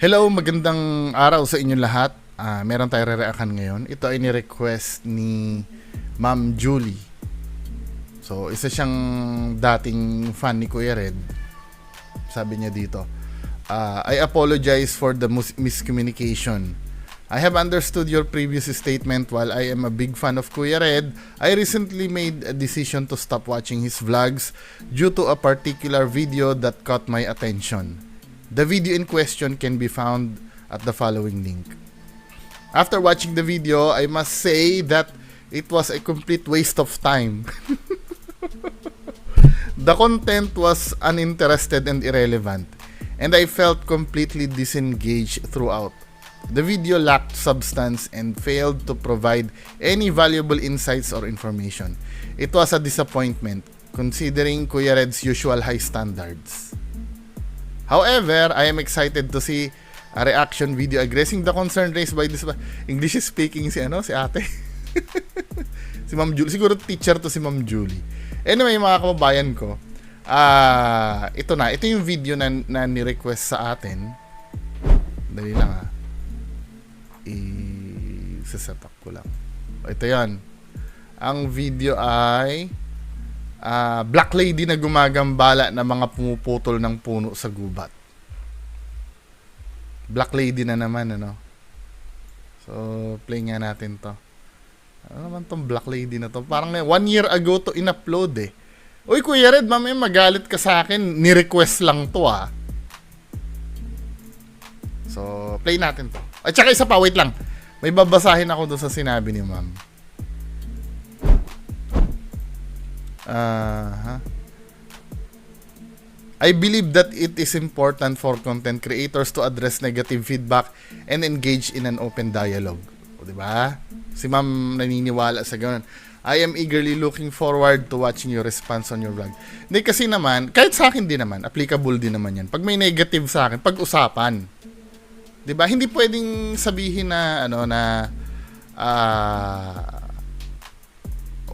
Hello, magandang araw sa inyong lahat. Meron tayo re-reaction ngayon. Ito ay ni-request ni Ma'am Julie. So, isa siyang dating fan ni Kuya Red. Sabi niya dito, I apologize for the miscommunication. I have understood your previous statement. While I am a big fan of Kuya Red, I recently made a decision to stop watching his vlogs due to a particular video that caught my attention. The video in question can be found at the following link. After watching the video, I must say that it was a complete waste of time. The content was uninterested and irrelevant, and I felt completely disengaged throughout. The video lacked substance and failed to provide any valuable insights or information. It was a disappointment, considering Kuya Red's usual high standards. However, I am excited to see a reaction video addressing the concern raised by this English speaking si ate. Si Ma'am Julie. Siguro teacher to si Ma'am Julie. Anyway, mga kababayan ko, ito yung video na ni-request sa atin. Dali lang i-set up ko lang. Ito yan. Ang video ay Black Lady na gumagambala na mga pumuputol ng puno sa gubat. Black Lady na naman, So, play nga natin to. Ano naman tong Black Lady na to? Parang 1 year ago to in-upload eh. Uy, Kuya Red, mamaya magalit ka sa akin. Ni-request lang to So, play natin to. At saka isa pa, wait lang. May babasahin ako doon sa sinabi ni Ma'am. I believe that it is important for content creators to address negative feedback and engage in an open dialogue. O, diba? Si Ma'am naniniwala sa ganun. I am eagerly looking forward to watching your response on your vlog. Hindi kasi naman, kahit sa akin din naman, applicable din naman yan. Pag may negative sa akin, pag-usapan. Diba? Hindi pwedeng sabihin na,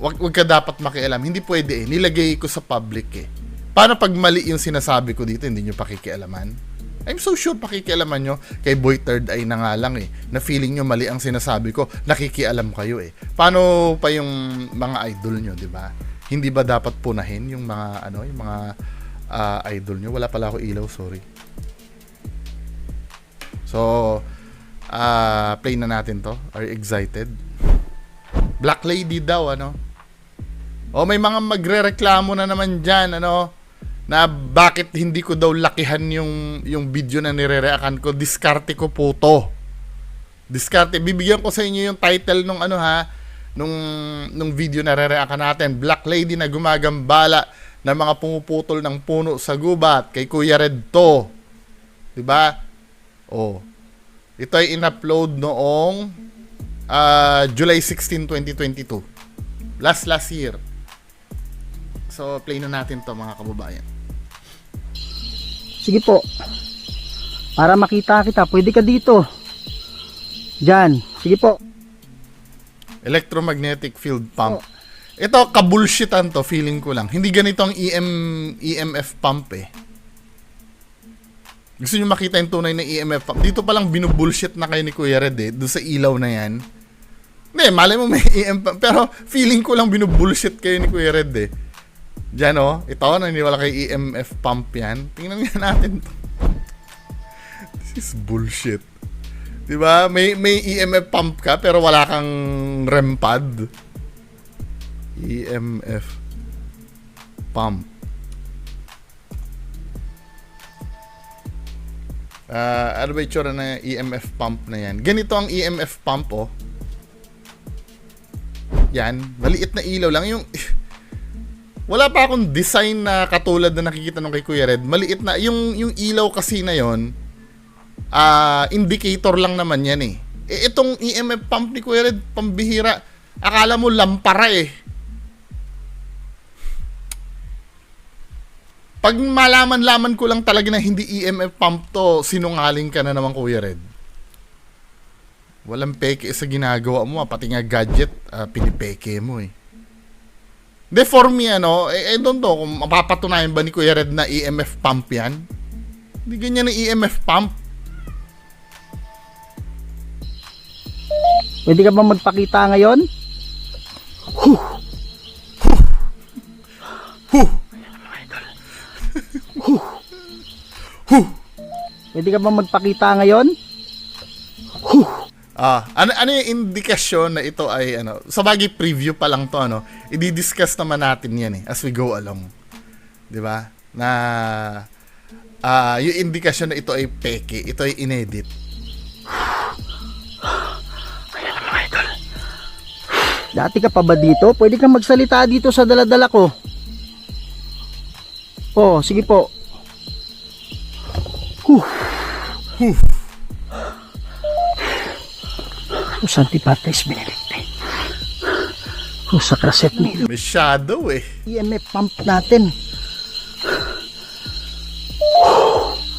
wag ka dapat makialam. Hindi pwede eh. Nilagay ko sa public eh. Paano pag mali yung sinasabi ko dito, hindi nyo pakikialaman? I'm so sure pakikialaman nyo. Kay Boy Third Eye na nga lang eh. Na feeling nyo mali ang sinasabi ko, nakikialam kayo eh. Paano pa yung mga idol nyo, di ba? Hindi ba dapat punahin yung mga, yung mga idol nyo? Wala pala ako ilaw, sorry. So, play na natin to. Are you excited? Black Lady daw, O may mga magrereklamo na naman dyan, na bakit hindi ko daw lakihan yung video na nire-reaction ko. Diskarte ko po to. Diskarte. Bibigyan ko sa inyo yung title nung nung video na re-reaction natin. Black Lady na gumagambala na mga pumuputol ng puno sa gubat. Kay Kuya Red to. Diba? Oh. Ito ay in-upload noong July 16, 2022. Last year. So, play na natin to mga kababayan. Sige po. Para makita kita, pwede ka dito. Diyan. Sige po. Electromagnetic field pump. Oh. Ito, kabulshitan to, feeling ko lang. Hindi ganito ang EMF pump eh. Gusto nyo makita yung tunay na EMF pump. Dito palang binubulshit na kayo ni Kuya Red eh. Doon sa ilaw na yan. Hindi, malay mo may EMF pump. Pero feeling ko lang binubulshit kayo ni Kuya Red eh. Diyan ito, naniniwala kay EMF pump yan. Tingnan nga natin to. This is bullshit. Diba? May EMF pump ka pero wala kang REM pad. EMF pump. Ano ba itsura na EMF pump na yan? Ganito ang EMF pump Yan, maliit na ilaw lang yung wala pa akong design na katulad na nakikita nung kay Kuya Red. Maliit na yung ilaw kasi na yon. Indicator lang naman yan eh. Itong EMF pump ni Kuya Red, pambihira. Akala mo lampara eh. Pag malaman-laman ko lang talaga na hindi EMF pump to, sinungaling ka na naman Kuya Red. Walang peke sa ginagawa mo, pati nga gadget, pinipeke mo eh. De for me, I don't know kung mapapatunayan ba ni Kuya Red na EMF pump yan. Hindi ganyan na EMF pump. Pwede ka ba magpakita ngayon? Huh. Huh! Huh. Huh. Pwede ka ba magpakita ngayon? Huh. Ano yung indikasyon na ito ay ano, sa bagay preview pa lang to ano, i-discuss naman natin yan as we go along. 'Di ba? Na yung indikasyon na ito ay peke, ito ay inedit. Ayan mga idol. Dati ka pa ba dito? Pwede kang magsalita dito sa daladala ko. Oh, sige po. Huh. Huh. Sa antipatres Benedicte. Sa kraset nilo. May shadow EMF pump natin.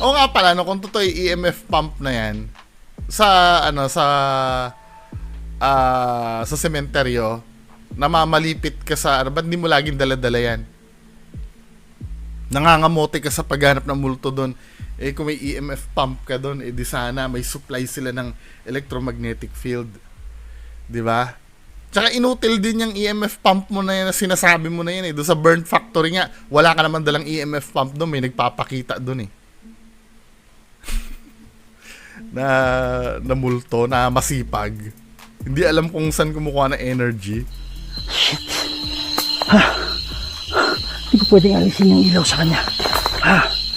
Oo nga pala, no, kung totoo yung EMF pump na yan, sa sementeryo, namamalipit ka sa, ba't di mo laging dala-dala yan? Nangangamote ka sa paghanap ng multo doon. Kung may EMF pump ka doon, di sana may supply sila ng electromagnetic field. Di ba? Tsaka inutil din yung EMF pump mo na yan na sinasabi mo na yan Doon sa burn factory nga, wala ka naman dalang EMF pump doon, may nagpapakita doon na multo, na masipag. Hindi alam kung saan kumukuha ng energy. Shit. Hindi ko pwedeng alisin yung ilaw sa kanya.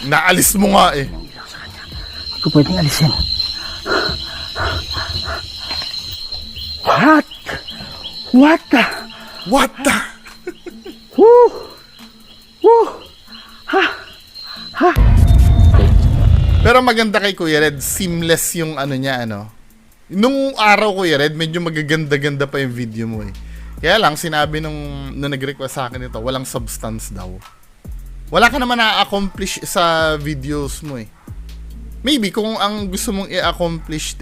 Naalis mo nga Yung ilaw sa kanya. Hindi ko pwedeng alisin. What? What the? What the? Woo! Woo! Ha! Ha! Pero maganda kay Kuya Red, seamless yung ano niya, ano. Nung araw, Kuya Red, medyo magaganda-ganda pa yung video mo Kaya lang, sinabi nung nag-request sa akin ito, walang substance daw. Wala ka naman na-accomplish sa videos mo Maybe, kung ang gusto mong i-accomplish,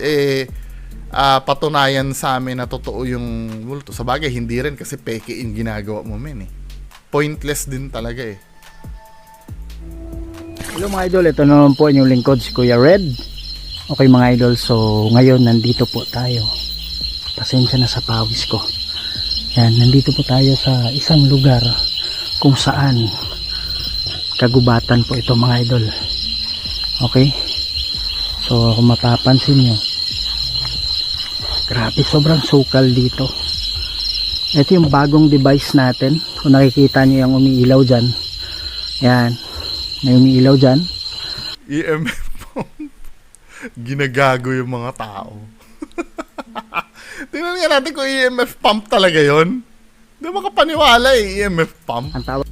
patunayan sa amin na totoo yung multo. Sa bagay, hindi rin kasi peke yung ginagawa mo, men Pointless din talaga Hello mga idol, ito naman po inyong lingkod si Kuya Red. Okay mga idol, so ngayon nandito po tayo. Pasensya na sa pawis ko. Yan, nandito po tayo sa isang lugar kung saan kagubatan po ito mga idol. Okay? So kung mapapansin nyo, grabe, sobrang sukal dito. Ito yung bagong device natin. Kung nakikita nyo yung umiilaw dyan, yan, may umiilaw dyan. EMF pump. Ginagago yung mga tao. Tingnan nga natin kung EMF pump talaga yon. Hindi makapaniwala EMF pump. Ang tawag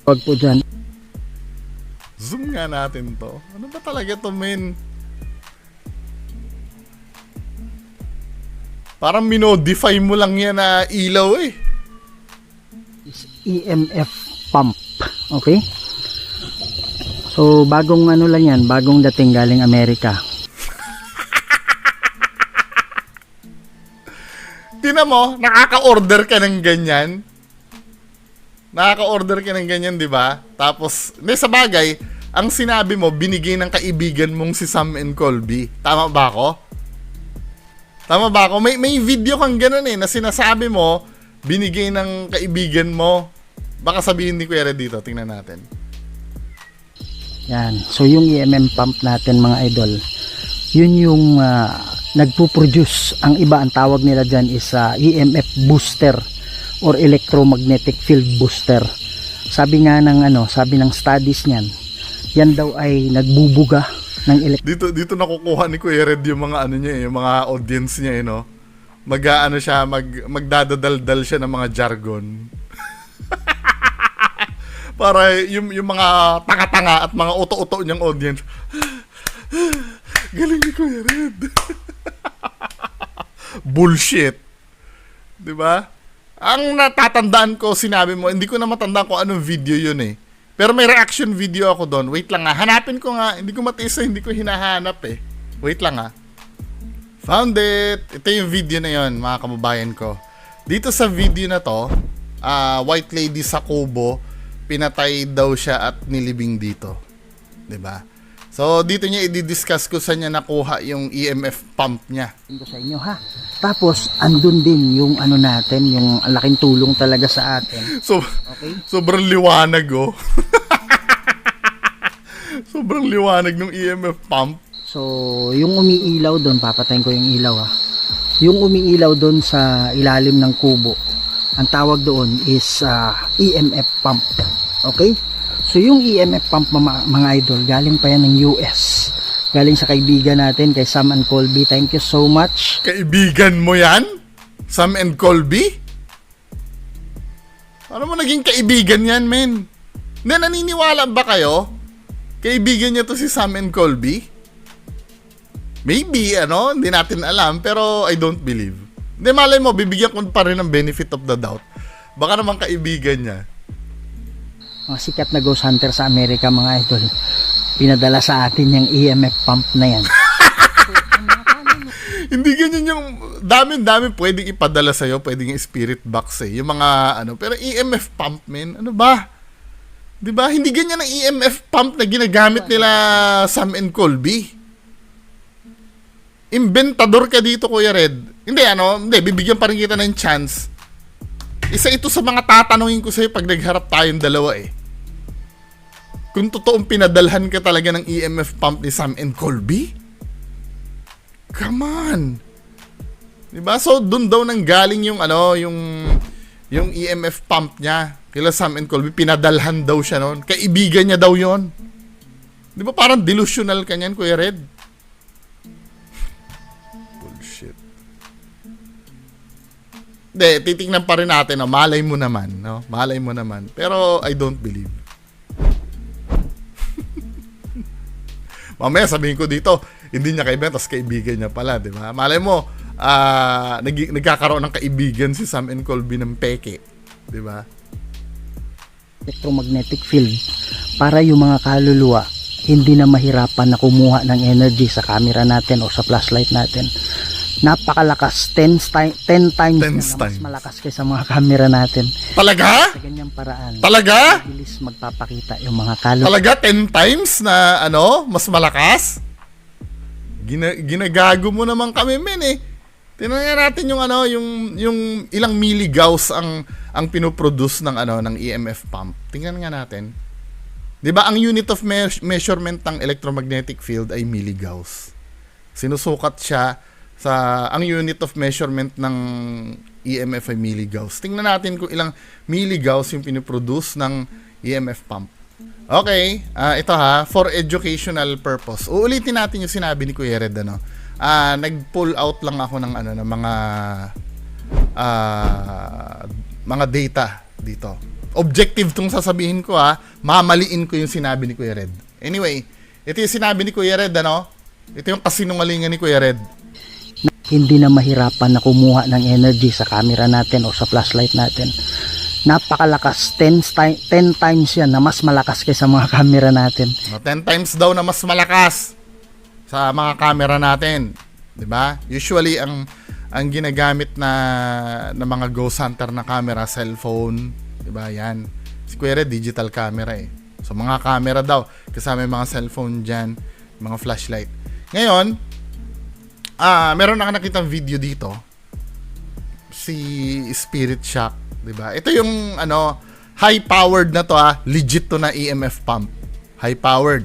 po dyan, Zoom nga natin to. Ano ba talaga to, men? Parang minodify mo lang yan na ilaw is EMF pump. Okay? So bagong ano lang yan, bagong dating galing Amerika. Tingnan mo, nakaka-order ka ng ganyan. Nakaka-order ka ng ganyan, di ba? Tapos, sa bagay, ang sinabi mo, binigay ng kaibigan mong si Sam and Colby. Tama ba ako? Tama ba ako? May video kang ganun na sinasabi mo, binigay ng kaibigan mo. Baka sabihin ni Kuya Red dito, tingnan natin. Yan. So yung EMF pump natin mga idol, yun yung nagpo-produce. Ang iba, ang tawag nila dyan is EMF booster or electromagnetic field booster. Sabi nga ng sabi ng studies niyan, yan daw ay nagbubuga ng Dito nakukuha ni Kuya Red yung mga niya yung mga audience niya no. Magdadadaldal siya ng mga jargon. Para yung mga tanga-tanga at mga uto-uto niyang audience. Galing ni Kuya Red. Bullshit. 'Di ba? Ang natatandaan ko, sinabi mo, hindi ko na matandaan kung anong video yun Pero may reaction video ako doon. Wait lang hanapin ko nga. Hindi ko matiis hindi ko hinahanap Wait lang Found it. Ito yung video na yon, mga kababayan ko. Dito sa video na to, White Lady sa Kubo, pinatay daw siya at nilibing dito. 'Di ba? So, dito niya i-discuss kung saan niya nakuha yung EMF pump niya. Ko sa inyo ha. Tapos andun din yung ano natin, yung ang laking tulong talaga sa atin. So, Okay? sobrang liwanag, oh. Sobrang liwanag ng EMF pump. So, yung umiilaw doon, papatayin ko yung ilaw ha. Yung umiilaw doon sa ilalim ng kubo, ang tawag doon is EMF pump. Okay? So, yung EMF pump mga idol, galing pa yan ng US. Galing sa kaibigan natin, kay Sam and Colby. Thank you so much. Kaibigan mo yan? Sam and Colby? Ano mo naging kaibigan yan, men? Hindi, naniniwala ba kayo? Kaibigan niya to si Sam and Colby? Maybe, hindi natin alam, pero I don't believe. Hindi, malay mo, bibigyan ko pa rin ng benefit of the doubt. Baka naman kaibigan niya. Mga sikat na ghost hunter sa Amerika, mga idol, pinadala sa atin yung EMF pump na yan. Hindi ganyan yung dami pwedeng ipadala sa'yo, pwedeng yung spirit box yung mga pero EMF pump, men, ano ba? 'Di ba? Hindi ganyan ang EMF pump na ginagamit nila Sam and Colby. Inventador ka dito, Kuya Red. Hindi, bibigyan pa rin kita ng chance. Isa ito sa mga tatanungin ko sa'yo pag nagharap tayong dalawa Kung totoong pinadalhan ka talaga ng EMF pump ni Sam and Colby? Come on. 'Di ba? So doon daw nang galing yung yung EMF pump niya. Kila Sam and Colby, pinadalhan daw siya noon. Kaibigan niya daw 'yon. 'Di ba parang delusional ka niyan, Kuya Red? Bullshit. Titingnan pa rin natin, malay mo naman, Malay mo naman. Pero I don't believe. Mamaya sabihin ko dito, hindi niya kaibigan, tapos kaibigan niya pala, di ba? Malay mo, nagkakaroon ng kaibigan si Sam and Colby ng peke, di ba? Electromagnetic field para yung mga kaluluwa hindi na mahirapan na kumuha ng energy sa camera natin o sa flashlight natin. Napakalakas, 10 times na mas malakas kaysa mga camera natin. Talaga? Sa ganyang paraan. Talaga? Bilis magpapakita yung mga kaluluwa. Talaga 10 times na mas malakas? Ginagago mo naman kami, men. Tingnan natin yung yung ilang milligauss ang pinoproduce ng EMF pump. Tingnan nga natin. 'Di ba ang unit of measurement ng electromagnetic field ay milligauss. Sinusukat siya ang unit of measurement ng EMF ay milligauss. Tingnan natin kung ilang milligauss yung pinoproduce ng EMF pump. Okay, ito for educational purpose. Uulitin natin yung sinabi ni Kuya Red, nag-pull out lang ako ng ng mga data dito. Objective tong sasabihin ko, mamaliin ko yung sinabi ni Kuya Red. Anyway, ito yung sinabi ni Kuya Red, Ito yung kasinungalingan ni Kuya Red. Hindi na mahirapan na kumuha ng energy sa camera natin o sa flashlight natin. Napakalakas, 10 times yan na mas malakas kaysa mga camera natin. 10 times daw na mas malakas sa mga camera natin, 'di ba? Usually ang ginagamit na mga ghost hunter na camera, cellphone, 'di ba? Yan. Si Kuya Red, digital camera So mga camera daw kasama yung mga cellphone diyan, mga flashlight. Ngayon, meron na nakitang video dito. Si Spirit Shock, 'di ba? Ito yung high powered na to, legit to na EMF pump. High powered.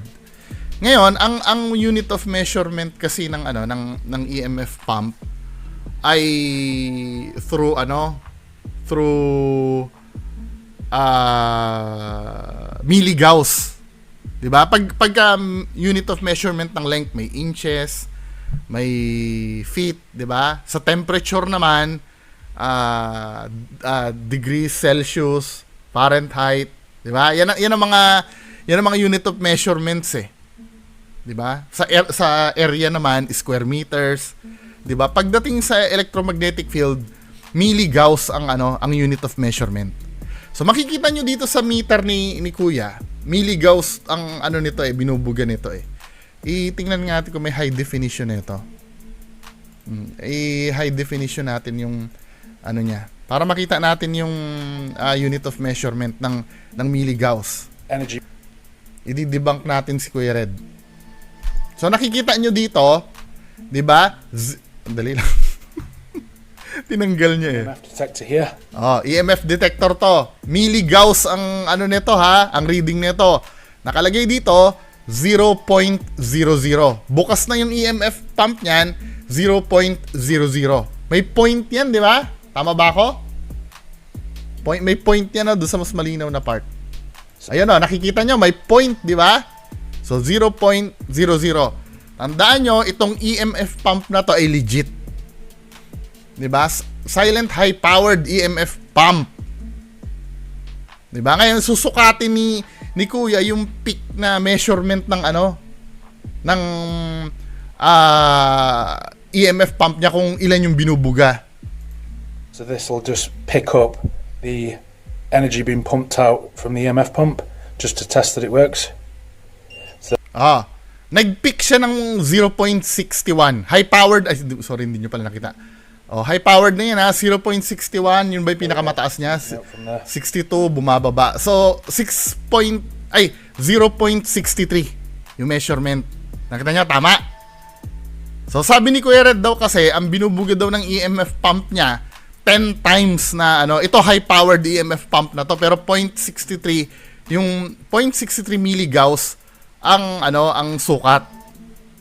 Ngayon, ang unit of measurement kasi ng ng EMF pump ay through milligauss. 'Di ba? Pag unit of measurement ng length may inches, may feet, 'di ba? Sa temperature naman, degrees Celsius, Fahrenheit, 'di ba? Yan ang mga unit of measurements 'Di ba? Sa area naman, square meters, 'di ba? Pagdating sa electromagnetic field, milligauss ang unit of measurement. So makikita nyo dito sa meter ni Kuya, milligauss ang nito binubuga nito Itingnan natin kung may high definition nito. I-high definition natin yung niya para makita natin yung unit of measurement ng milligauss. Energy. I-debunk natin si Kuya Red. So nakikita nyo dito, 'di ba? Dali lang. Tinanggal niya eh. EMF detector here. Oh, EMF detector to. Milligauss ang ano nito ha, ang reading nito. Nakalagay dito 0.00. Bukas na yung EMF pump niyan, 0.00. May point 'yan, 'di ba? Tama ba ako? May point 'yan doon sa mas malinaw na part. Ayun oh, nakikita nyo, may point, 'di ba? So 0.00. Tandaan nyo, itong EMF pump na to ay legit. 'Di ba? Silent high-powered EMF pump. 'Di ba? Ngayon susukatin ni Kuya yung peak na measurement ng ano ng EMF pump niya kung ilan yung binubuga. So this will just pick up the energy being pumped out from the EMF pump just to test that it works. Nag-peak siya ng 0.61. High-powered, sorry, hindi nyo pala nakita. High-powered na yan ha, 0.61, yun ba yung pinakamataas niya? 62, bumababa. So, 0.63 yung measurement. Nakita niya, tama? So, sabi ni Kuya Red daw kasi, ang binubuga daw ng EMF pump niya, 10 times na, ito high-powered EMF pump na to, pero 0.63, yung 0.63 milligauss, ang sukat.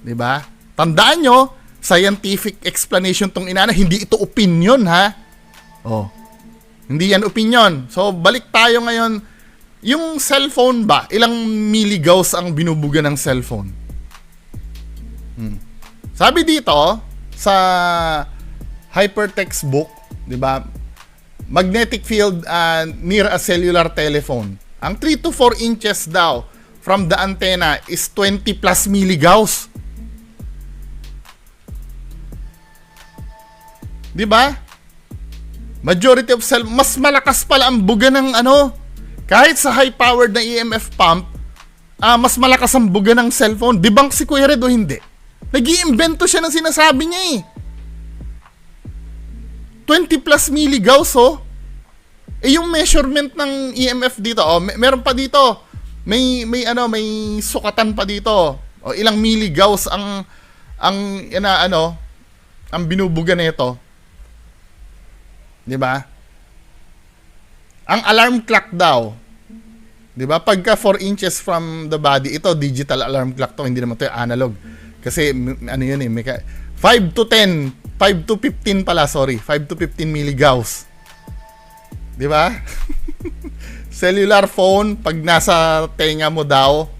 'Di ba? Tandaan nyo, scientific explanation tong inana, hindi ito opinion ha. Hindi yan opinion. So balik tayo ngayon, yung cellphone ba, ilang milligauss ang binubuga ng cellphone? Sabi dito sa hypertext book, 'di ba? Magnetic field near a cellular telephone. Ang 3 to 4 inches daw from the antenna is 20 plus milligauss. Di ba? Majority of mas malakas pala ang buga ng kahit sa high-powered na EMF pump, mas malakas ang buga ng cellphone. Debunk si Kuya Red o hindi? Nag-iimbento siya ng sinasabi niya eh. 20 plus milligauss yung measurement ng EMF dito, meron pa dito. May sukatan pa dito. Ilang milligauss ang binubuga nito. 'Di ba? Ang alarm clock daw, 'di ba? Pagka 4 inches from the body, ito digital alarm clock to, hindi naman to analog. Kasi 5 to 15 pala, sorry. 5 to 15 milligauss. 'Di ba? Cellular phone, pag nasa tenga mo daw,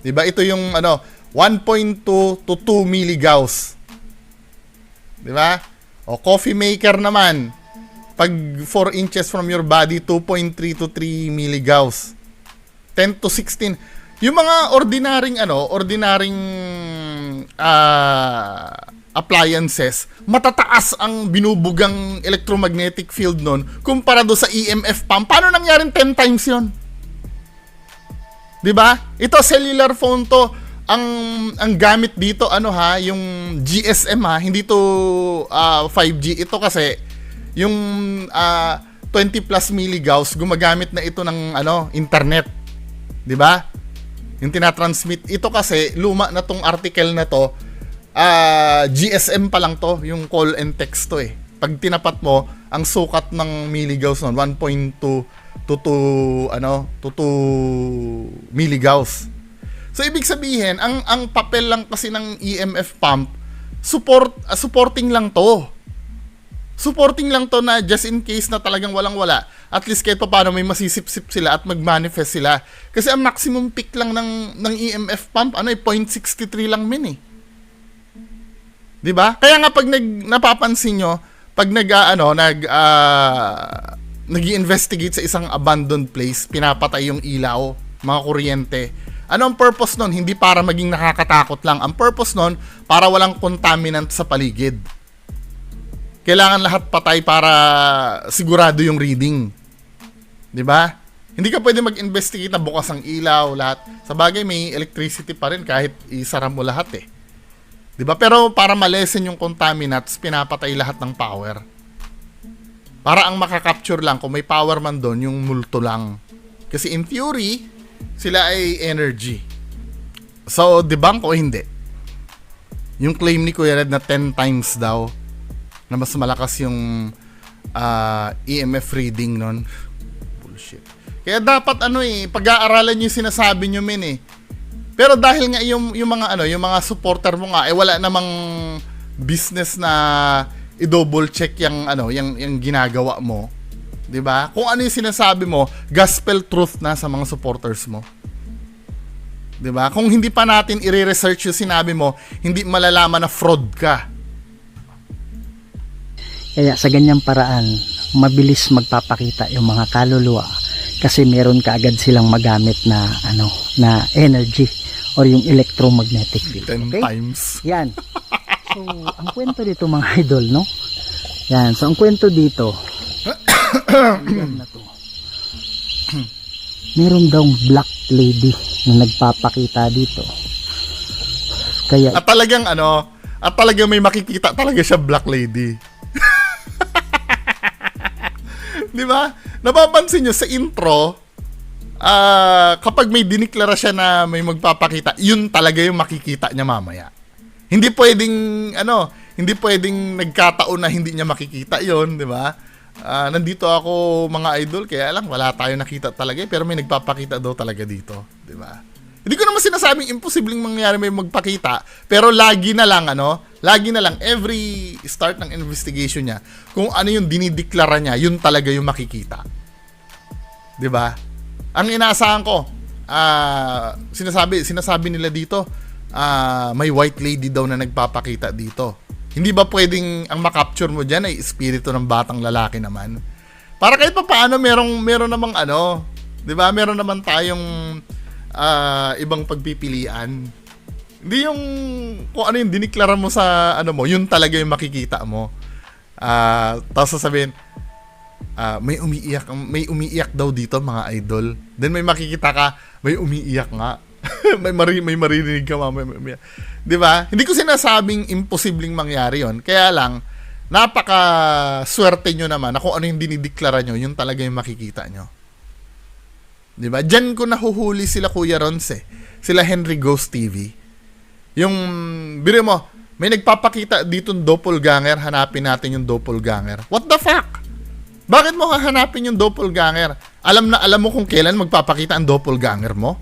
'di ba? Ito yung 1.2 to 2 milligauss. 'Di ba? Coffee maker naman, pag 4 inches from your body, 2.3 to 3 milligauss. 10 to 16. Yung mga ordinaryong appliances, matataas ang binubugang electromagnetic field nun kumpara do sa EMF pump. Paano nangyaring 10 times yun? 'Di ba? Ito cellular phone to, ang gamit dito yung GSM hindi to 5G. Ito kasi yung 20 plus milligauss, gumagamit na ito ng internet. 'Di ba? Yung tinatransmit ito kasi luma na tong article na to. GSM pa lang to, yung call and text to eh. Pag tinapat mo, ang sukat ng milligauss nun, 1.2 to 2 milligauss. So ibig sabihin, ang papel lang kasi ng EMF pump, supporting lang to. Supporting lang to na just in case na talagang walang-wala. At least kahit pa paano may masisip-sip sila at mag-manifest sila. Kasi ang maximum peak lang ng EMF pump, 0.63 lang min eh. 'Di ba? Kaya nga pag napapansin nyo, pag nag-investigate sa isang abandoned place, pinapatay yung ilaw, mga kuryente. Ano ang purpose nun? Hindi para maging nakakatakot lang. Ang purpose nun, para walang contaminant sa paligid. Kailangan lahat patay para sigurado yung reading. 'Di ba? Hindi ka pwede mag-investigate na bukas ang ilaw, lahat. Sa bagay, may electricity pa rin kahit isara mo lahat eh. 'Di ba? Pero para malesen yung contaminants, pinapatay lahat ng power. Para ang makakapture lang, kung may power man doon, yung multo lang. Kasi in theory, sila ay energy. So, debunk o hindi? Yung claim ni Kuya Red na 10 times daw na mas malakas yung EMF reading nun. Bullshit. Kaya dapat pag-aaralan yung sinasabi nyo men eh. Pero dahil nga yung mga yung mga supporter mo nga wala namang business na i-double check yung yung ginagawa mo. 'Di ba? Kung ano yung sinasabi mo, gospel truth na sa mga supporters mo. 'Di ba? Kung hindi pa natin i-research yung sinabi mo, hindi malalaman na fraud ka. Kaya sa ganyang paraan, mabilis magpapakita yung mga kaluluwa kasi meron kaagad silang magamit na na energy or yung electromagnetic field. 10 Okay? times. Yan. So, ang kwento dito mga idol, no? Yan. So, ang kwento dito, yan na to. Meron daw black lady na nagpapakita dito. Kaya, At talagang may makikita talaga siya black lady. 'Di ba? Napapansin nyo sa intro, kapag may diniklara siya na may magpapakita, yun talaga yung makikita niya mamaya. Hindi pwedeng nagkataon na hindi niya makikita yun, 'di ba? Nandito ako mga idol, kaya lang wala tayo nakita talaga, pero may nagpapakita daw talaga dito, 'di ba? Hindi ko naman sinasabing imposibleng mangyari may magpakita, pero lagi na lang every start ng investigation niya, kung ano yung dinideklara niya, yun talaga yung makikita. 'Di ba? Ang inaasahan ko, sinasabi nila dito, may white lady daw na nagpapakita dito. Hindi ba pwedeng ang makapture mo diyan ay espiritu ng batang lalaki naman? Para kahit pa paano meron namang 'di ba? Meron naman tayong ibang pagpipilian. Hindi yung kung ano yung diniklara mo sa mo, yun talaga yung makikita mo. Tapos sasabihin, may umiiyak daw dito mga idol. Then may makikita ka, may umiiyak nga. may maririnig ka mamaya. 'Di ba? Hindi ko sinasabing imposibleng mangyari 'yon. Kaya lang napaka-swerte nyo naman na kung ano yung dinideklara nyo, yun talaga yung makikita nyo. 'Di ba? Diyan ko nahuhuli sila Kuya Rons sila Henry Ghost TV. Yung biro mo, may nagpapakita dito ng doppelganger, hanapin natin yung doppelganger. What the fuck? Bakit mo hahanapin yung doppelganger? Alam mo kung kailan magpapakita ang doppelganger mo?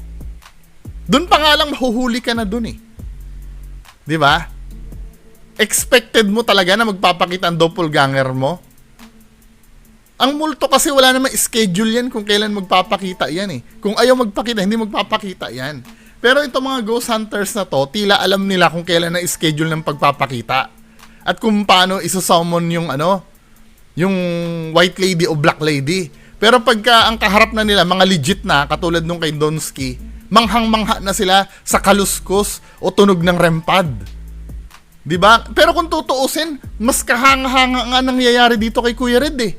Doon pa nga lang mahuhuli ka na doon eh. 'Di ba? Expected mo talaga na magpapakita ang doppelganger mo? Ang multo kasi wala namang schedule yan kung kailan magpapakita yan eh. Kung ayaw magpakita, hindi magpapakita yan. Pero itong mga ghost hunters na to, tila alam nila kung kailan na schedule ng pagpapakita. At kung paano isa-summon yung yung white lady o black lady. Pero pagka ang kaharap na nila, mga legit na, katulad nung kay Donsky, manghang-mangha na sila sa kaluskos o tunog ng rempad. 'Di ba? Pero kung tutuusin, mas kahanga-hanga nga nangyayari dito kay Kuya Red eh.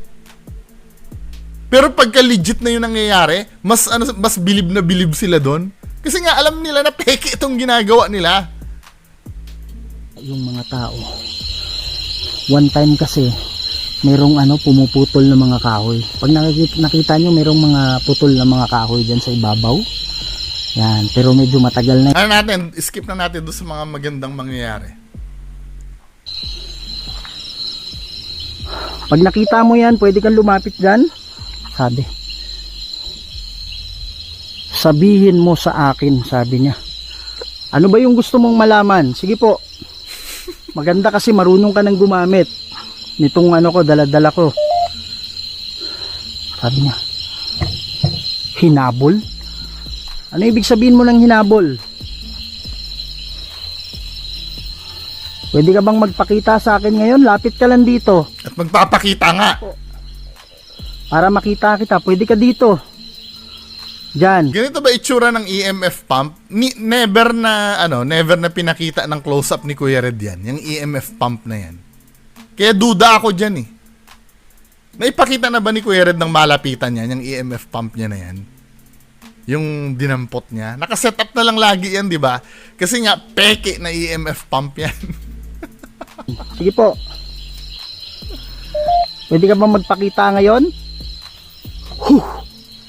Pero pagka legit na 'yung nangyayari, mas bilib na bilib sila doon. Kasi nga alam nila na peke itong ginagawa nila. yung mga tao, one time kasi merong pumuputol ng mga kahoy. Pag nakita nyo, merong mga putol na mga kahoy dyan sa ibabaw. Yan, pero medyo matagal na. Skip na natin doon sa mga magandang mangyayari. Pag nakita mo yan, pwede kang lumapit dyan. Sabi, sabihin mo sa akin, sabi niya. Ano ba yung gusto mong malaman? Sige po. Maganda kasi marunong ka nang gumamit nitong ko, dala-dala ko. Sabi niya, hinabol? Ano ibig sabihin mo ng hinabol? Pwede ka bang magpakita sa akin ngayon? Lapit ka lang dito. At magpapakita nga. Para makita kita, pwede ka dito. Diyan. Ganito ba itsura ng EMF pump? Never na pinakita ng close-up ni Kuya Red yan. Yung EMF pump na yan. Kaya duda ako dyan eh. Naipakita na ba ni Kuya Red ng malapitan yan, yung EMF pump niya na yan? Yung dinampot niya. Nakaset up na lang lagi yan, di ba? Kasi nga, peke na EMF pump yan. Sige po. Pwede ka bang magpakita ngayon?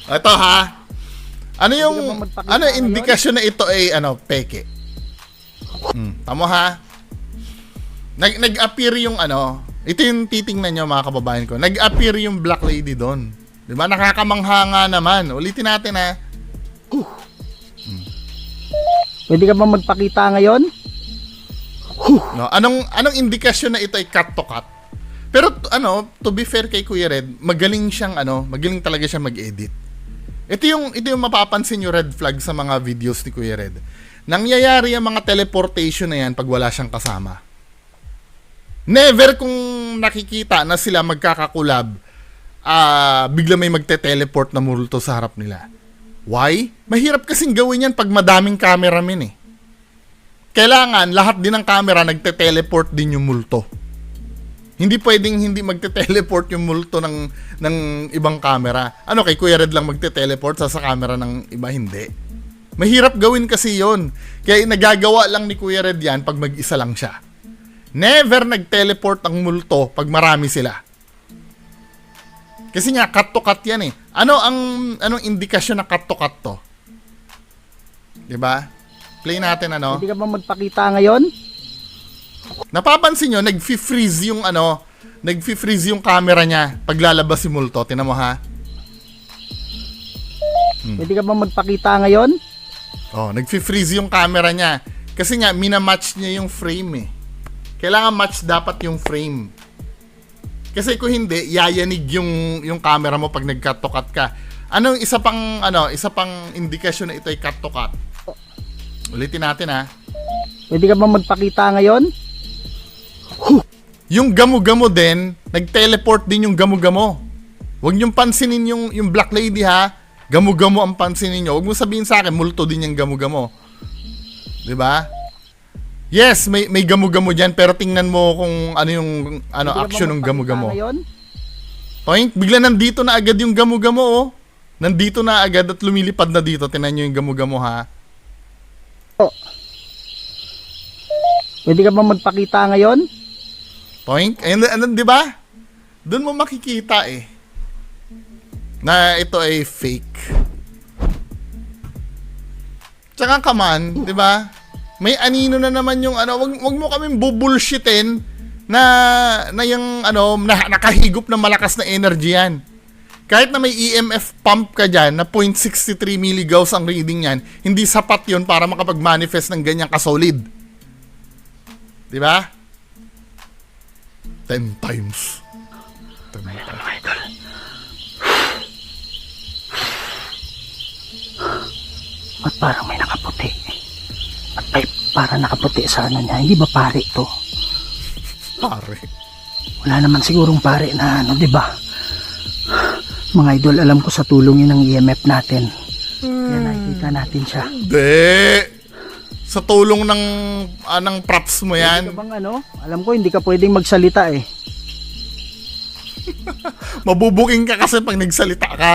Ito ha. Ano yung indikasyon na ito ay peke? Tamo ha. Nag-appear yung ano, ito yung titingnan nyo mga kababayan ko. Nag-appear yung Black Lady doon. 'Di ba? Nakakamangha nga naman. Ulitin natin ha. Pwede ka bang magpakita ngayon? No, anong indikasyon na ito ay cut to cut? Pero ano, to be fair kay Kuya Red, magaling talaga siya mag-edit. Ito yung mapapansin yung red flag sa mga videos ni Kuya Red. Nangyayari ang mga teleportation na yan pag wala siyang kasama. Never kung nakikita na sila magkakakulab, bigla may magte-teleport na multo sa harap nila. Why? Mahirap kasing gawin yan pag madaming cameraman eh. Kailangan lahat din ng camera nagte-teleport din yung multo. Hindi pwedeng hindi magte-teleport yung multo ng ibang camera. Ano, kay Kuya Red lang magte-teleport sa camera ng iba, hindi. Mahirap gawin kasi yon. Kaya nagagawa lang ni Kuya Red yan pag mag-isa lang siya. Never nag-teleport ang multo pag marami sila. Kasi nga, cut to cut yan eh. Anong indikasyon na cut to cut to? Diba? Play natin ano. Pwede ka bang magpakita ngayon? Napapansin nyo, nag-freeze yung camera niya pag lalabas si multo. Tinan mo ha. Pwede ka bang magpakita ngayon? Oh, nag-freeze yung camera niya. Kasi nga, minamatch niya yung frame eh. Kailangan match dapat yung frame. Kasi kung hindi, yayanig yung camera mo pag nag-cut to cut ka. Anong isa pang indikasyon na ito ay cut to cut? Ulitin natin ha. Pwede ka bang magpakita ngayon? Yung gamo-gamo din, nag-teleport din yung gamo-gamo. Huwag niyong pansinin yung Black Lady ha. Gamo-gamo ang pansinin niyo. Huwag mo sabihin sa akin, multo din yung gamo-gamo. 'Di ba? Yes, may gamo-gamo diyan, pero tingnan mo kung ano yung action ng gamo-gamo. Point, bigla nandito na agad yung gamo-gamo oh. Nandito na agad at lumilipad na dito. Tingnan niyo yung gamo-gamo ha. Pwede ka bang magpakita ngayon? Point, ayun, 'di ba? Doon mo makikita eh na ito ay fake. Tsaka kaman, 'di ba? May anino na naman yung wag mo kaming bubullshitin na yung nakahigop na malakas na energy yan. Kahit na may EMF pump ka dyan na 0.63 milligauss ang reading yan, hindi sapat yun para makapag-manifest ng ganyang kasolid. Di ba? 10 times. Idol. At parang may nakaputi. At may parang nakaputi sa niya. Hindi ba pare to? Pare. Wala naman sigurong pare na di ba? Mga idol, alam ko sa tulong yun ng EMF natin. Kaya nakikita natin siya. Hindi. Sa tulong ng props mo yan. Hindi ka bang alam ko hindi ka pwedeng magsalita eh. Mabubuking ka kasi pag nagsalita ka.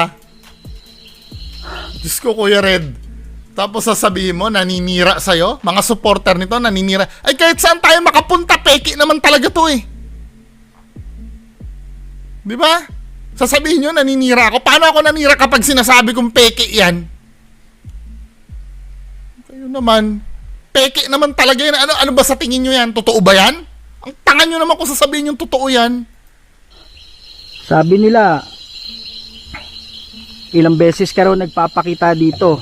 Diyos ko, Kuya Red. Tapos sasabihin mo, naninira sa'yo. Mga supporter nito, naninira. Ay, kahit saan tayo makapunta, peki naman talaga to eh. Di ba? Sasabihin nyo, naninira ako. Paano ako nanira kapag sinasabi kong peki yan? Kayo naman. Peki naman talaga yan. Ano ba sa tingin nyo yan? Totoo ba yan? Ang tanga nyo naman kung sasabihin yung totoo yan. Sabi nila, ilang beses ka raw nagpapakita dito.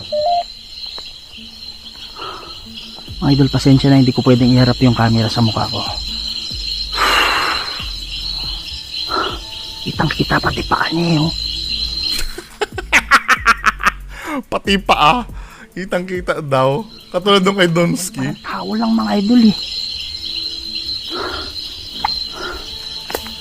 Mga idol, pasensya na, hindi ko pwedeng iharap yung camera sa mukha ko. Kitang kita pati paa niya eh. Pati paa. Kitang kita daw. Katulad nung kay Donsky. Parang tao lang mga idol eh.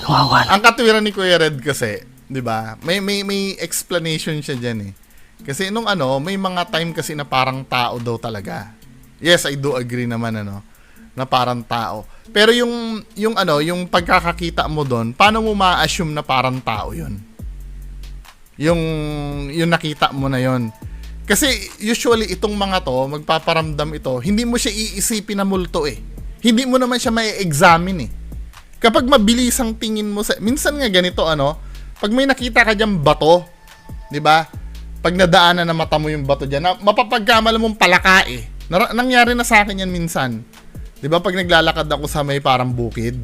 Kawawa na. Ang katwiran ni Kuya Red kasi, 'di ba? May explanation siya diyan eh. Kasi nung may mga time kasi na parang tao daw talaga. Yes, I do agree naman na parang tao. Pero yung pagkakakita mo doon, paano mo ma-assume na parang tao 'yun? Yung nakita mo na 'yon. Kasi usually itong mga to, magpaparamdam ito, hindi mo siya iisipin na multo eh. Hindi mo naman siya mai-examine eh. Kapag mabilis ang tingin mo minsan nga ganito pag may nakita ka diyan bato, 'di ba? Pag nadaanan na mata mo yung bato diyan, mapapagkamala mong palaka eh. Nangyari na sa akin yan minsan. 'Di ba pag naglalakad ako sa may parang bukid,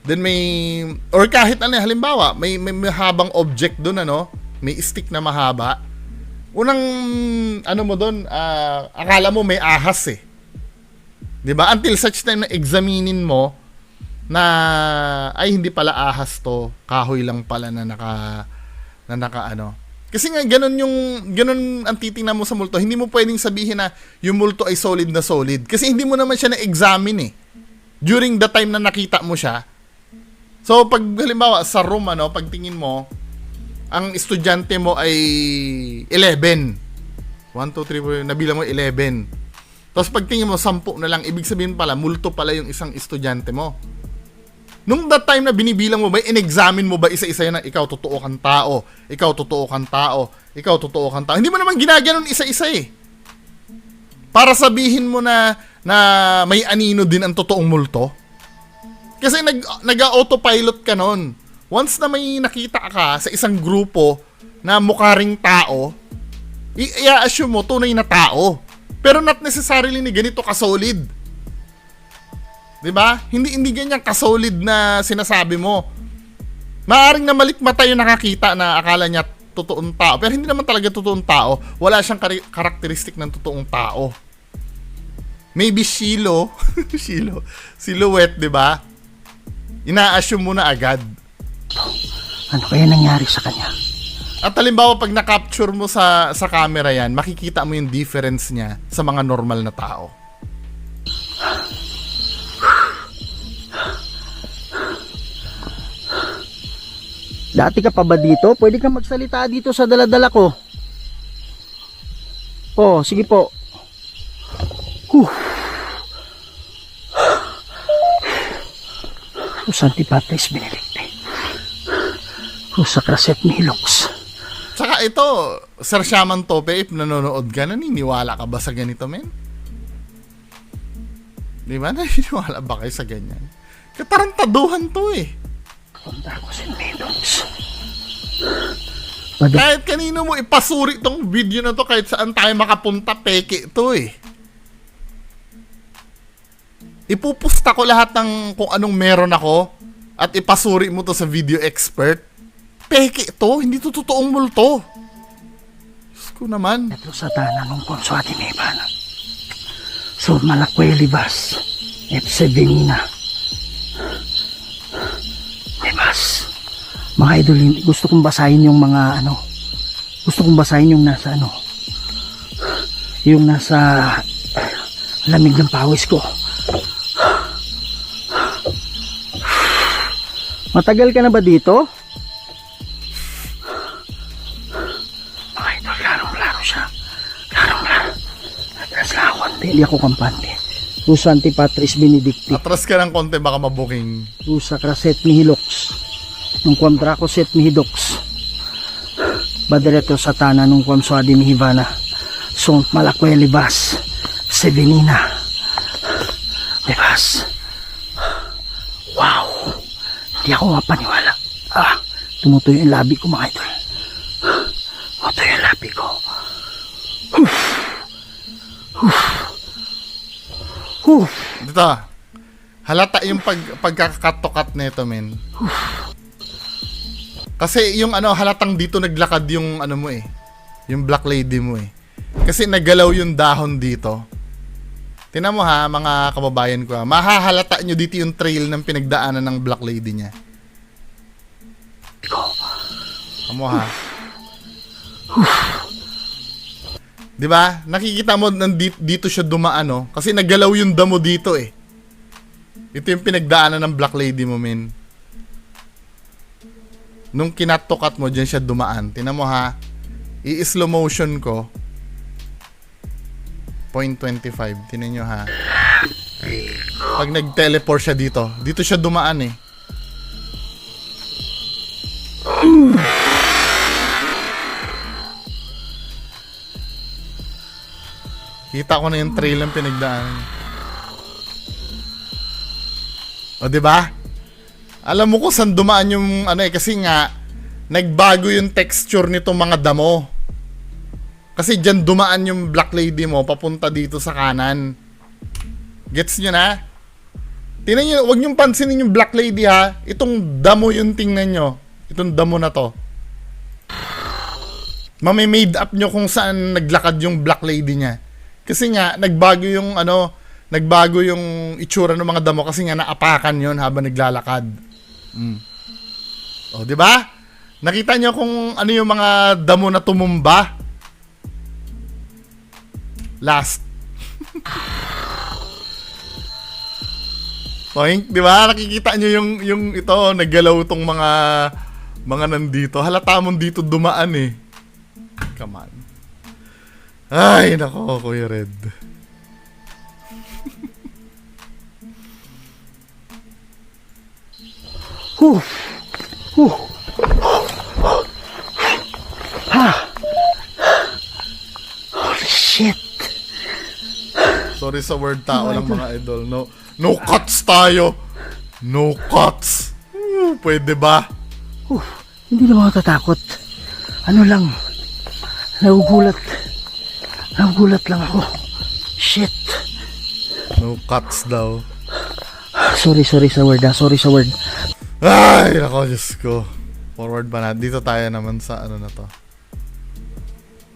then may or kahit ano, halimbawa, may mahabang object doon ano, may stick na mahaba. Unang ano mo doon, akala mo may ahas eh. 'Di ba? Until such time na examinin mo na ay hindi pala ahas to, kahoy lang pala na naka ano. Kasi nga ganun ang titingnan mo sa multo. Hindi mo pwedeng sabihin na yung multo ay solid na solid kasi hindi mo naman siya na-examine eh. During the time na nakita mo siya. So pag halimbawa sa room ano, pagtingin mo, ang estudyante mo ay 11. 1 2 3 4 nabilang mo 11. Tapos pagtingin mo 10 na lang, ibig sabihin pala multo pala yung isang estudyante mo. Nung that time na binibilang mo ba, in-examine mo ba isa-isa yan na ikaw totoo kang tao, ikaw totoo kang tao, ikaw totoo kang tao. Hindi mo naman ginaganon isa-isa eh. Para sabihin mo na may anino din ang totoong multo. Kasi nag-autopilot ka nun. Once na may nakita ka sa isang grupo na mukha ring tao, i-assume mo tunay na tao. Pero not necessarily ni ganito ka-solid. 'Di ba? Hindi ganyan kasolid na sinasabi mo. Maaring na malikmata yung nakakita na akala niya totoong tao, pero hindi naman talaga totoong tao. Wala siyang karakteristik ng totoong tao. Maybe silhouette, 'di ba? Ina-assume mo na agad. Ano kaya nangyari sa kanya? At halimbawa pag na-capture mo sa camera yan, makikita mo yung difference niya sa mga normal na tao. Dati ka pa ba dito? Pwede ka magsalita dito sa daladala ko. Oh, sige po. Santi Patris Benedicte. Sa Craset Milox. Saka ito, Sir Shaman Tope, if nanonood ka, naniniwala ka ba sa ganito, men? Di ba? Naniniwala ba kayo sa ganyan? Katarantaduhan to eh. Punta ko sa Milox. Kahit kanino mo ipasuri tong video na to, kahit saan tayo makapunta, peke to eh. Ipupusta ko lahat ng kung anong meron ako at ipasuri mo to sa video expert. Peke to, hindi to totoong multo. Diyos ko naman. Ito sa tanan ng Consuati Mebana. So, Malakwe Libas. F7 na. Libas. Mga idol, gusto kong basahin yung mga ano. Gusto kong basahin yung nasa ano. Yung nasa lamig ng pawis ko. Matagal ka na ba dito? Mga idol, larong-laro siya. Larong-laro. Atras lang ako. Hindi ako kampante. Usa Antipatris Benedicti. Atras ka ng konti, baka mabuking. Usa Craset Mihilox. Nung kwamdra ko set Mihidox. Badireto sa tanan nung kwamsuadi Mihivana. Sont Malakwe Libas. Sevenina. Libas. Wow. Hindi ako mapaniwala. Tumutuyo yung labi ko, mga idol. Tumutuyo yung labi ko. Dito, halata yung pagkakatukat nito, men. Kasi yung ano, halatang dito naglakad yung ano mo eh. Yung black lady mo eh. Kasi nagalaw yung dahon dito. Tingnan mo ha, mga kababayan ko ha. Mahahalata nyo dito yung trail ng pinagdaanan ng black lady niya. Amo ha. Diba? Nakikita mo dito siya dumaan no? Kasi nagalaw yung damo dito eh. Ito yung pinagdaanan ng black lady mo, men. Nung kinatukat mo, dyan siya dumaan. Tingnan mo ha. I-slow motion ko. 0.25. Tingnan nyo ha. Pag nag-teleport siya dito, dito siya dumaan eh. Kita ko na yung trail ng pinagdaanan. O diba? Alam mo kung saan dumaan yung ano eh, kasi nga nagbago yung texture nito mga damo. Kasi dyan dumaan yung black lady mo papunta dito sa kanan. Gets nyo na? Tingnan nyo, huwag nyo pansinin yung Black Lady ha. Itong damo yung tingnan nyo. Itong damo na to. Mami-made up nyo kung saan naglakad yung Black Lady niya. Kasi nga, nagbago yung itsura ng mga damo kasi nga naapakan yon habang naglalakad. O, di ba? Nakita nyo kung ano yung mga damo na tumumba? Last. Point, di ba? Nakikita nyo yung ito, naggalaw tong mga nandito. Halata mong dito dumaan eh. Come on. Ay, nako, Kuya Red. Huh. Huh. Ha. Holy shit. Sorry sa word tao lang mga idol. No cuts tayo. No cuts. Pwede ba? Hindi naman ako tatakot. Ano lang. Nagugulat lang ako. Shit. No cuts daw. Sorry sa word. Sorry sa word. Ay, nako, Diyos ko. Forward pa na. Dito tayo naman sa ano na to.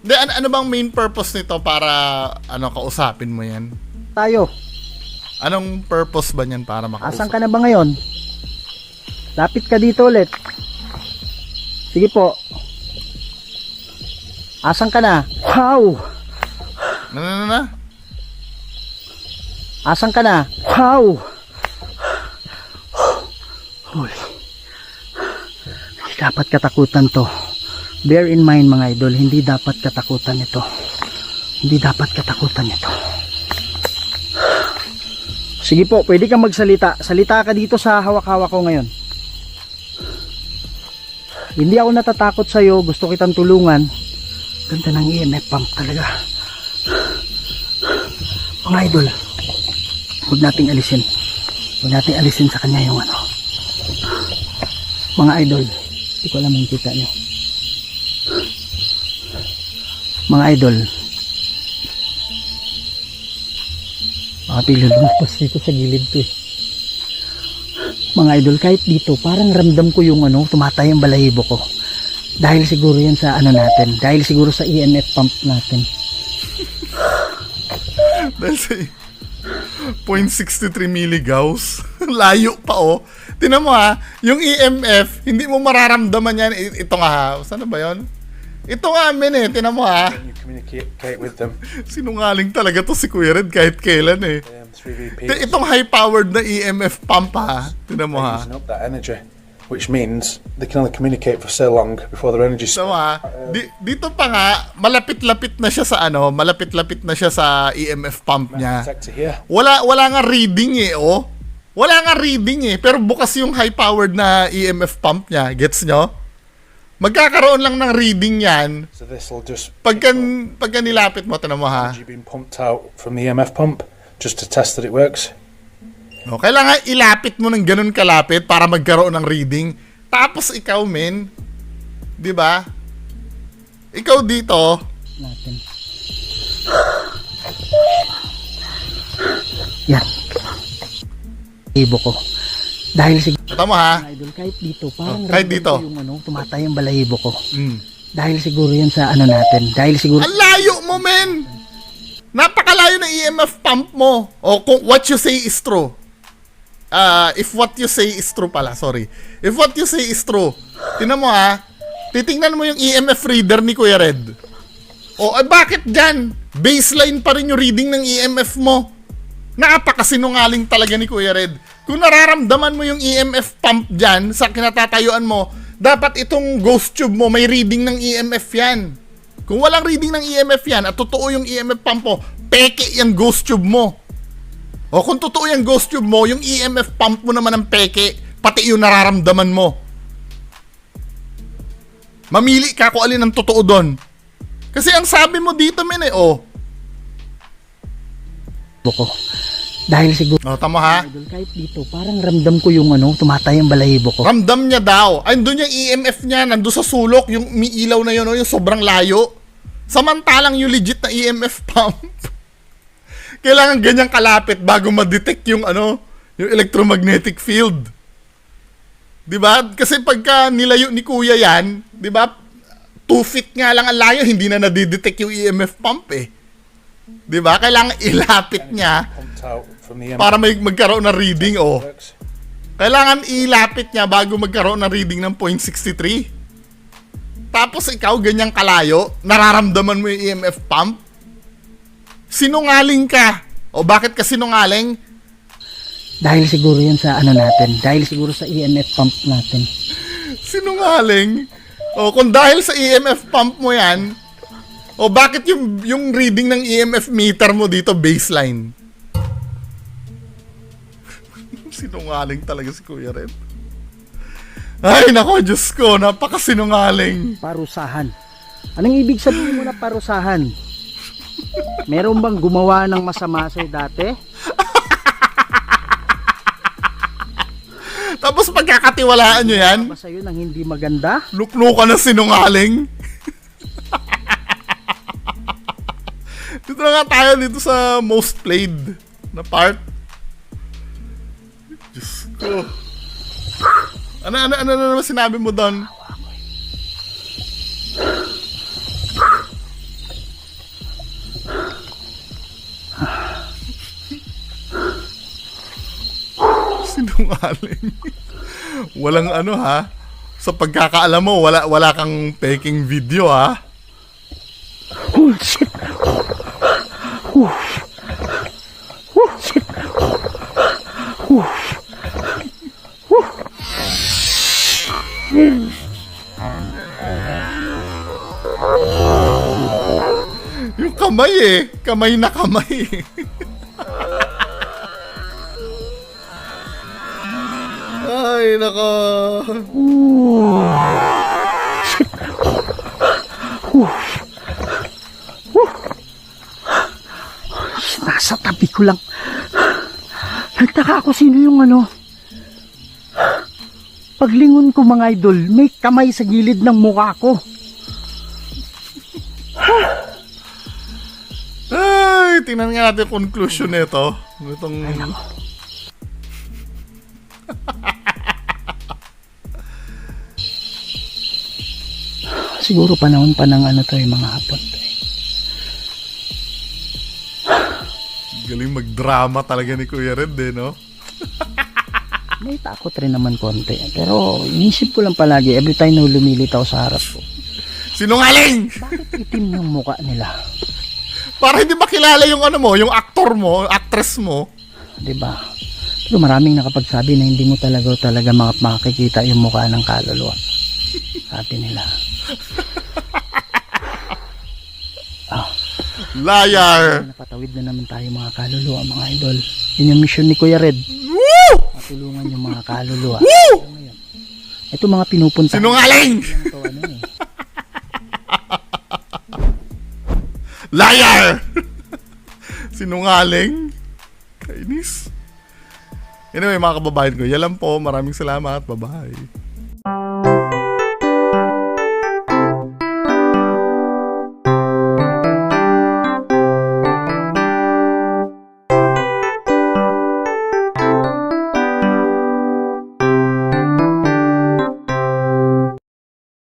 De, ano bang main purpose nito para kausapin mo yan? Tayo. Anong purpose ba niyan para makausap? Asan ka na ba ngayon? Lapit ka dito ulit. Sige po. Asan ka na? Wow. Na? Asan ka na? Wow. Holy. Hindi dapat katakutan to. Bear in mind mga idol, hindi dapat katakutan ito. Hindi dapat katakutan ito. Sige po, pwede kang magsalita. Salita ka dito sa hawak-hawak ko ngayon. Hindi ako natatakot sa'yo, gusto kitang tulungan. Ganda ng EMF pump talaga. Mga idol, huwag nating alisin. Huwag nating alisin sa kanya yung ano. Mga idol, hindi ko alam ang kita nyo. Mga idol, baka lumabas dito sa gilid ko eh. Mga idol, kahit dito, parang ramdam ko yung tumatay ang balahibo ko. Dahil siguro yan sa natin. Dahil siguro sa EMF pump natin. Dahil sa 0.63 milligauss. Layo pa oh. Tinan mo ha, yung EMF, hindi mo mararamdaman yan. Ito nga ha, saan ba yun? Ito nga amin eh, tinan mo ha. When you communicate with them. Sinungaling talaga to si Kuya Red kahit kailan eh. 3VP. Itong high-powered na EMF pump ha, tinan mo ha. Using up that energy, which means they can only communicate for so long before their energy So dito pa nga, malapit-lapit na siya sa malapit-lapit na siya sa EMF pump niya. detector here. Wala nga reading eh, oh. Wala nga reading eh, pero bukas yung high-powered na EMF pump niya. Gets nyo? Magkakaroon lang ng reading yan. So this will just Pagka nilapit mo, tanong mo ha. energy being pumped out from the EMF pump just to test that it works. No, kailangan ilapit mo ng ganun kalapit para magkaroon ng reading. Tapos ikaw, men, 'di ba? Ikaw dito, Natin. Yan. Ibo ko. Dahil siguro tama ha. mga idol, kahit dito, parang kahit ramdam dito. ko yung tumatay ang balahibo ko. Mm. Dahil siguro yan sa natin. Dahil siguro Ang layo mo, men! Napakalayo ng EMF pump mo. O kung what you say is true. If what you say is true pala, sorry. If what you say is true, tingnan mo ha, titingnan mo yung EMF reader ni Kuya Red. O, bakit dyan? Baseline pa rin yung reading ng EMF mo. Napakasinungaling talaga ni Kuya Red. Kung nararamdaman mo yung EMF pump dyan sa kinatatayuan mo, dapat itong ghost tube mo may reading ng EMF yan. Kung walang reading ng EMF yan at totoo yung EMF pump mo, peke yung ghost tube mo. O kung totoo yung ghost tube mo, yung EMF pump mo naman ang peke, pati yung nararamdaman mo. Mamili ka kung alin ang totoo doon. Kasi ang sabi mo dito, men eh, ko. Dahil siguro tama ha? idol, kahit dito, parang ramdam ko yung tumatay ang balahibo ko. Ramdam niya daw. Ay, doon yung EMF niya, nandun sa sulok, yung umiilaw na yun, yung sobrang layo. Samantalang yung legit na EMF pump, kailangan ganyang kalapit bago ma-detect yung Yung electromagnetic field. 'Di ba? Kasi pagka nilayo ni Kuya yan, 'di ba? 2 feet nga lang ang layo, hindi na nadidetect yung EMF pump eh. 'Di ba? Kailangan ilapit niya Pumped out from the para magkaroon ng reading oh. works. Kailangan ilapit niya bago magkaroon ng reading ng 0.63. Tapos ikaw ganyang kalayo, nararamdaman mo yung EMF pump? Sinungaling ka. O bakit ka sinungaling? Dahil siguro yan sa ano natin. Dahil siguro sa EMF pump natin. Sinungaling. O kung dahil sa EMF pump mo yan, o bakit yung reading ng EMF meter mo dito baseline? Sinungaling talaga si Kuya Red. Ay nako, Diyos ko, napakasinungaling. Parusahan. Anong ibig sabihin mo na parusahan? Meron bang gumawa ng masama sa'yo dati? Tapos pagkakatiwalaan nyo yan, Ba sa'yo ng hindi maganda? luklukan na sinungaling. Dito na nga tayo dito sa most played na part. Diyos ko. Ano naman sinabi mo doon? Sinungaling. Walang ano ha. Sa pagkakaalam mo, wala kang peking video ha. Oh, shit. Shit. Yung kamay eh. Kamay na kamay eh. Ay, nako. Nasa tabi ko lang. Nagtaka ako sino yung ano. Paglingon ko mga idol, may kamay sa gilid ng mukha ko. Ay, tingnan nga natin yung conclusion nito. Itong... Siguro panahon pa ng ano to yung mga hapon to eh. Galing mag-drama talaga ni Kuya Red eh, no? May takot rin naman konti. Pero inisip ko lang palagi every time na lumilitaw sa harap ko. Sinungaling! Bakit itim yung mukha nila? Para hindi makilala yung ano mo, yung actor mo, actress mo. Diba? Pero maraming nakapagsabi na hindi mo talaga makikita yung mukha ng kaluluwa. Sabi nila. Liar! Napatawid na naman tayo mga kaluluwa, mga idol. Yun yung mission ni Kuya Red. Woo! Matulungan yung mga kaluluwa. Woo! Ito mga pinupunta. Sinungaling! Ito, ano eh. Liar! Sinungaling? Kainis. Anyway, mga kababayan ko, yan lang po. Maraming salamat. Bye-bye.